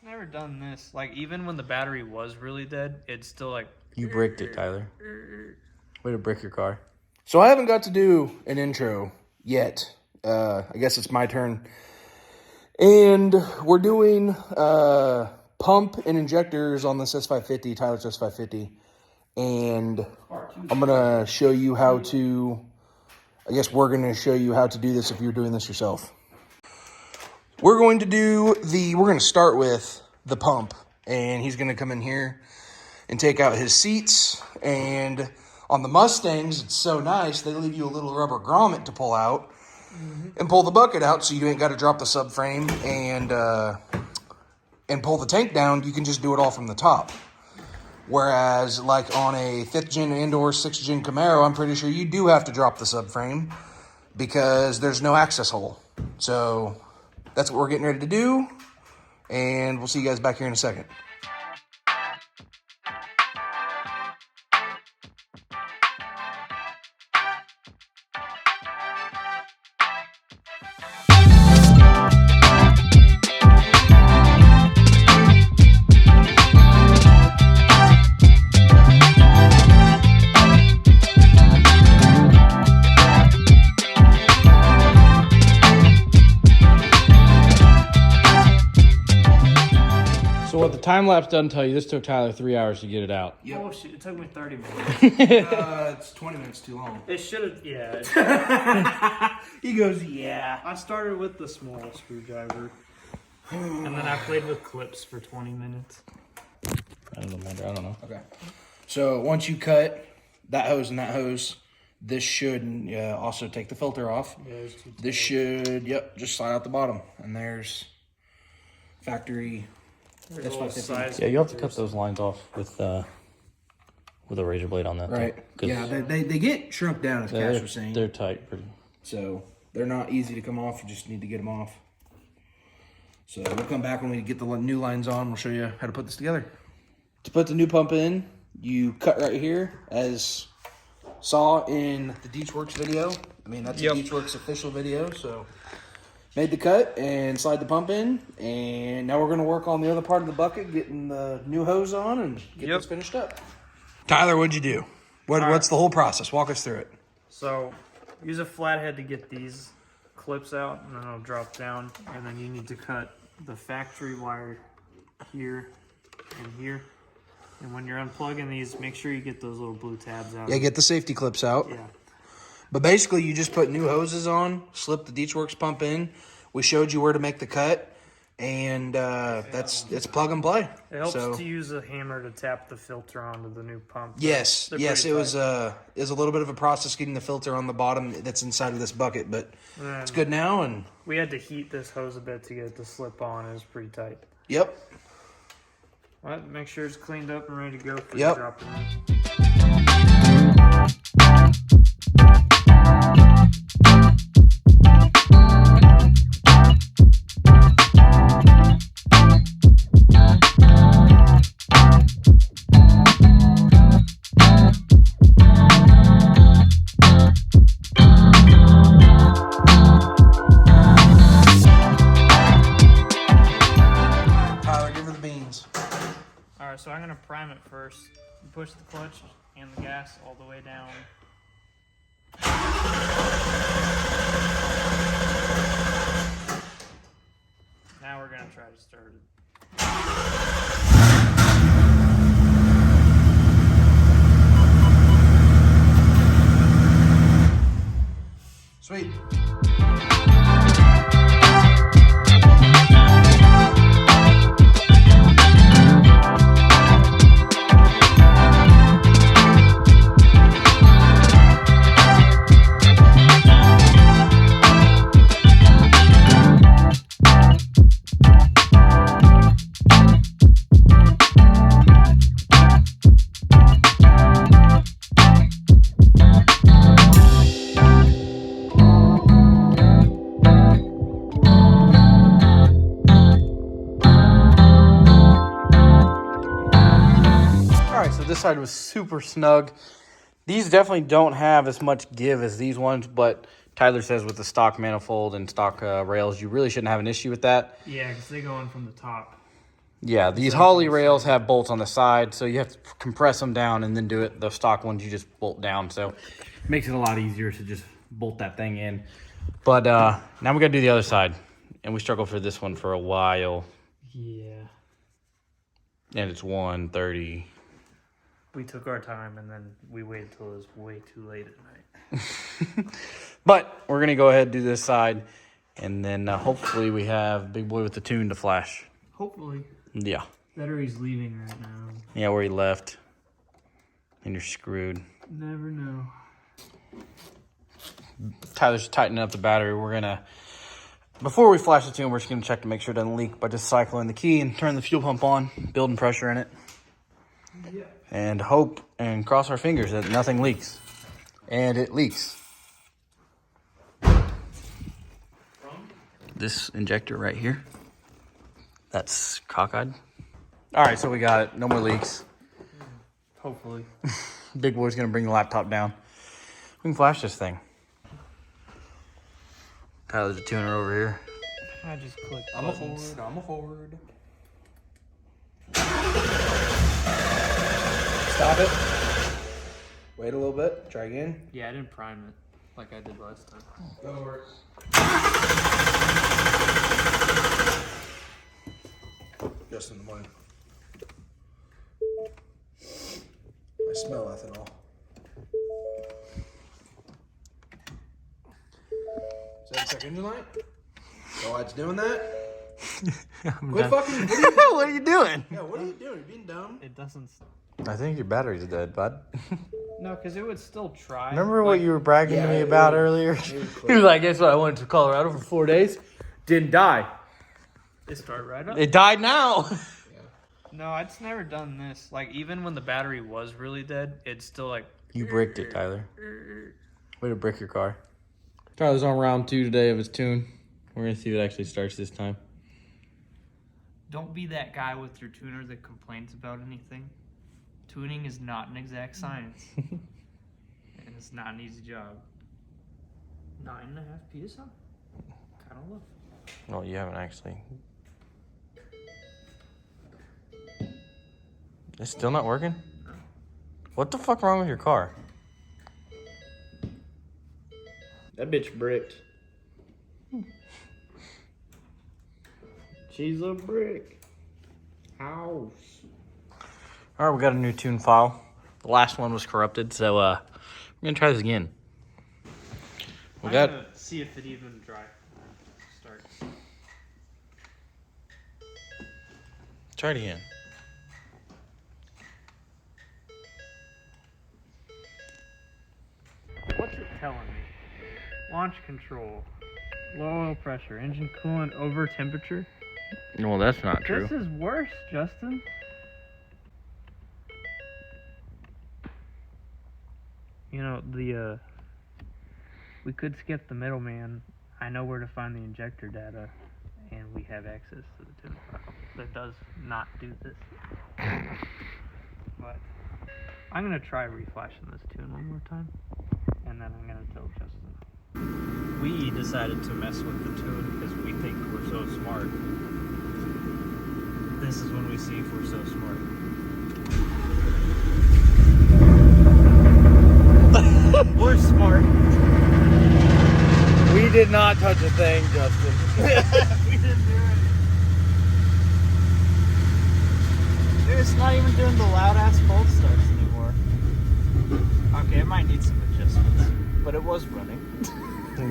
It's never done this. Like, even when the battery was really dead, it's still like... You bricked it, Tyler. Way to brick your car. So I haven't got to do an intro yet. I guess it's my turn. And we're doing pump and injectors on this S550, Tyler's S550. And I'm going to show you how to... I guess we're going to show you how to do this if you're doing this yourself. We're going to start with the pump, and he's going to come in here and take out his seats. And on the Mustangs, it's so nice, they leave you a little rubber grommet to pull out and pull the bucket out, so you ain't got to drop the subframe and pull the tank down. You can just do it all from the top. Whereas, like on a 5th gen and or 6th gen Camaro, I'm pretty sure you do have to drop the subframe because there's no access hole. So that's what we're getting ready to do, and we'll see you guys back here in a second. So what the time lapse doesn't tell you, this took Tyler 3 hours to get it out. Yep. Oh, shit. It took me 30 minutes. It's 20 minutes too long. It should have, yeah. He goes, yeah. I started with the small screwdriver, and then I played with clips for 20 minutes. I don't know. Okay. So once you cut that hose and that hose, this should also take the filter off. Yeah, this should, just slide out the bottom. And there's factory S550. Yeah, you have to cut those lines off with a razor blade on that. Right. Yeah, they get shrunk down, as Cash was saying. They're tight. So they're not easy to come off. You just need to get them off. So we'll come back when we get the new lines on. We'll show you how to put this together. To put the new pump in, you cut right here, as saw in the Deechworks video. I mean, that's a Deechworks official video, so made the cut and slide the pump in, and now we're going to work on the other part of the bucket, getting the new hose on and get this finished up. Tyler, what'd you do? What's the whole process? Walk us through it. So use a flathead to get these clips out, and then it'll drop down, and then you need to cut the factory wire here and here. And when you're unplugging these, make sure you get those little blue tabs out. Yeah, get the safety clips out. Yeah. But basically, you just put new hoses on, slip the Deechworks pump in. We showed you where to make the cut, and it's plug and play. It helps to use a hammer to tap the filter onto the new pump. Yes, it was a little bit of a process getting the filter on the bottom that's inside of this bucket, but it's good now. And we had to heat this hose a bit to get it to slip on. It was pretty tight. Yep. Well, make sure it's cleaned up and ready to go for the drop in. So I'm going to prime it first. You push the clutch and the gas all the way down. Now we're going to try to start it. Sweet. This side was super snug. These definitely don't have as much give as these ones, but Tyler says with the stock manifold and stock rails, you really shouldn't have an issue with that. Yeah, because they go in from the top. Yeah, these Holly rails have bolts on the side, so you have to compress them down and then do it. The stock ones you just bolt down, so it makes it a lot easier to just bolt that thing in. But now we gotta do the other side, and we struggled for this one for a while. Yeah. And it's 1:30. We took our time and then we waited till it was way too late at night. But we're gonna go ahead and do this side, and then hopefully we have Big Boy with the tune to flash. Hopefully. Yeah. Battery's leaving right now. Yeah, where he left. And you're screwed. Never know. Tyler's tightening up the battery. We're gonna, before we flash the tune, we're just gonna check to make sure it doesn't leak by just cycling the key and turn the fuel pump on, building pressure in it. Yeah. And hope and cross our fingers that nothing leaks. And it leaks. This injector right here. That's cockeyed. All right, so we got it. No more leaks. Hopefully. Big Boy's gonna bring the laptop down. We can flash this thing. Tyler's a tuner over here. I just clicked I'm a buttons. forward. I'm a forward. Stop it. Wait a little bit. Try again. Yeah, I didn't prime it like I did last time. Go over. Just in the morning. I smell ethanol. Is that check engine light? Oh, it's doing that? Quit fucking. What are you doing? Yeah, what are you doing? You're being dumb. It doesn't. I think your battery's dead, bud. No, because it would still try. Remember what you were bragging to me about earlier? He was like, guess what? I went to Colorado for 4 days. Didn't die. It started right up. It died now. No, it's never done this. Like, even when the battery was really dead, it's still like... You bricked it, Tyler. Way to brick your car. Tyler's on round 2 today of his tune. We're going to see if it actually starts this time. Don't be that guy with your tuner that complains about anything. Tuning is not an exact science. And it's not an easy job. 9.5 PSI? Kind of low. No, you haven't actually. It's still not working? What the fuck wrong with your car? That bitch bricked. She's a brick house. All right, we got a new tune file. The last one was corrupted, so we're gonna try this again. I'm gonna see if it even starts. Try it again. What's it telling me? Launch control, low oil pressure, engine coolant over temperature. Well, that's not true. This is worse, Justin. You know, we could skip the middleman. I know where to find the injector data, and we have access to the tune file that does not do this. But I'm gonna try reflashing this tune one more time, and then I'm gonna tell Justin. We decided to mess with the tune because we think we're so smart. This is when we see if we're so smart. We're smart. We did not touch a thing, Justin. We didn't do it. Dude, it's not even doing the loud ass cold starts anymore. Okay, it might need some adjustments, but it was running.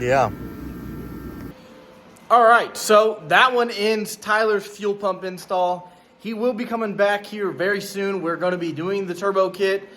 Yeah. All right, so that one ends Tyler's fuel pump install. He will be coming back here very soon. We're going to be doing the turbo kit.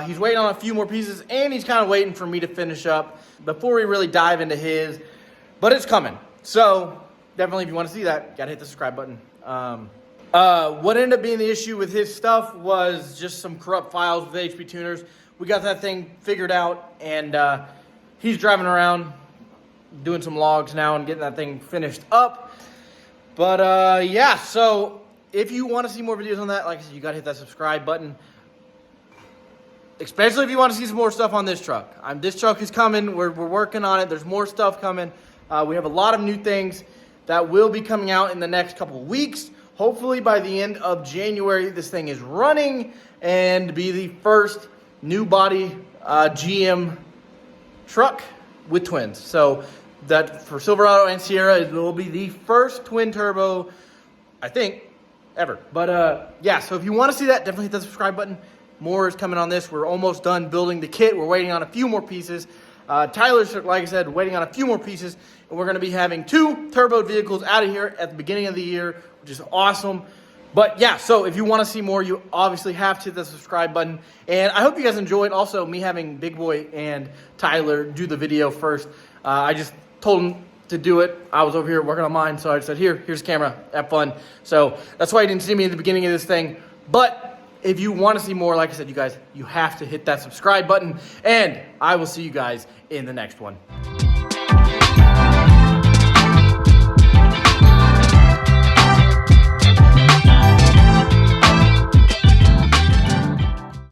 He's waiting on a few more pieces, and he's kind of waiting for me to finish up before we really dive into his. But it's coming. So definitely, if you want to see that, got to hit the subscribe button. What ended up being the issue with his stuff was just some corrupt files with HP tuners. We got that thing figured out, and he's driving around doing some logs now and getting that thing finished up. But yeah, so if you want to see more videos on that, like I said, you got to hit that subscribe button. Especially if you want to see some more stuff on this truck. This truck is coming. We're working on it. There's more stuff coming. We have a lot of new things that will be coming out in the next couple of weeks. Hopefully by the end of January, this thing is running and be the first new body GM truck with twins. So that for Silverado and Sierra, it will be the first twin turbo, I think, ever. But yeah, so if you want to see that, definitely hit the subscribe button. More is coming on this. We're almost done building the kit. We're waiting on a few more pieces. Tyler's, like I said, waiting on a few more pieces. And we're going to be having 2 turbo vehicles out of here at the beginning of the year, which is awesome. But yeah, so if you want to see more, you obviously have to hit the subscribe button. And I hope you guys enjoyed also me having Big Boy and Tyler do the video first. I just told them to do it. I was over here working on mine, so I said, here's the camera, have fun. So that's why you didn't see me at the beginning of this thing. But if you want to see more, like I said, you guys, you have to hit that subscribe button. And I will see you guys in the next one.